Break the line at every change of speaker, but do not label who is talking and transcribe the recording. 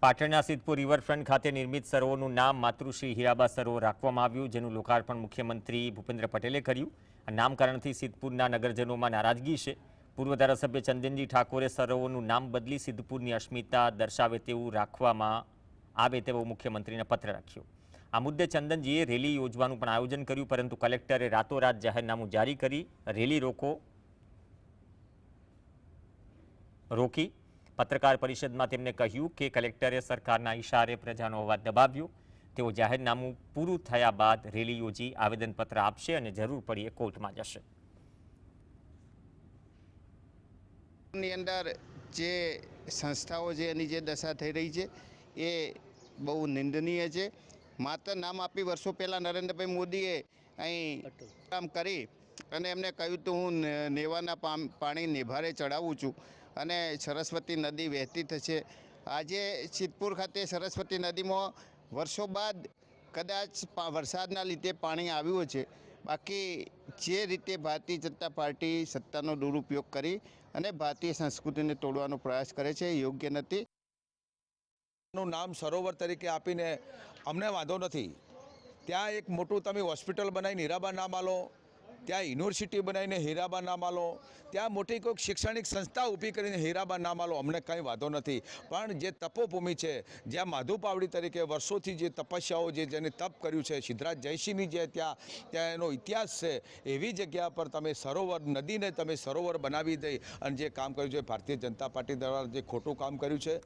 પાટણના સિદ્ધપુર રિવરફ્રન્ટ ખાતે નિર્મિત સરોવરનું નામ માતૃશ્રી હીરાબા સરોવર રાખવામાં આવ્યું, જેનું લોકાર્પણ મુખ્યમંત્રી ભૂપેન્દ્ર પટેલે કર્યું। આ નામકરણથી સિદ્ધપુરના નગરજનોમાં નારાજગી છે। પૂર્વ ધારાસભ્ય ચંદનજી ઠાકોરે સરોવરનું નામ બદલી સિદ્ધપુરની અસ્મિતા દર્શાવે તેવું રાખવામાં આવે તેવો મુખ્યમંત્રીને પત્ર રાખ્યો। આ મુદ્દે ચંદનજીએ રેલી યોજવાનું પણ આયોજન કર્યું, પરંતુ કલેક્ટરે રાતોરાત જાહેરનામું જારી કરી રેલી રોકી। पत्रकार परिषद में तेमने कह्यु कि कलेक्टरे सरकारना इशारे प्रजानो अवाज दबाव्यो। तेओ जाहेरनामું पूरुं थया बाद रेली योजी आवेदनपत्र आपशे अने जरूर पड़े कोर्ट में जशे।
अंदर जे संस्थाओं जे दशा थई रही है ये बहु निंदनीय है। मात्र नाम आपी वर्षों पहला नरेन्द्रभाई मोदीए काम करी अने एमने कह्युं तो हूँ नेवाना पाणी निभारे चढ़ावुं छुं अने सरस्वती नदी वहेती थशे। आजे सिद्धपुर खाते सरस्वती नदी में वर्षों बाद कदाच वरसादना लीधे पाणी आव्युं छे। बाकी जे रीते भारतीय जनता पार्टी सत्तानो दुरुपयोग करी अने भारतीय संस्कृति ने तोड़वानो प्रयास करे छे, योग्य नथी।
नाम सरोवर तरीके आपीने अमने वांधो नथी। त्यां एक मोटुं तमे होस्पिटल बनावीने हीराबा नाम आलो, त्या यूनिवर्सिटी बनावीने हीराबा नाम आलो, त्या मोटी कोई शैक्षणिक संस्था ऊभी करीने हीराबा नाम आलो, अमने कई वांधो नथी। पण जे तपोभूमि है ज्यां माधु पावड़ी तरीके वर्षोथी जे तपस्याओ जेने तप कर्युं छे, सिद्धराज जयसिंहनी जे त्यां एनो इतिहास है, एवी जग्या पर तमे सरोवर नदी ने तमे सरोवर बनावी दई अने जे काम कर्युं छे भारतीय जनता पार्टी द्वारा जे खोटुं काम कर्युं छे।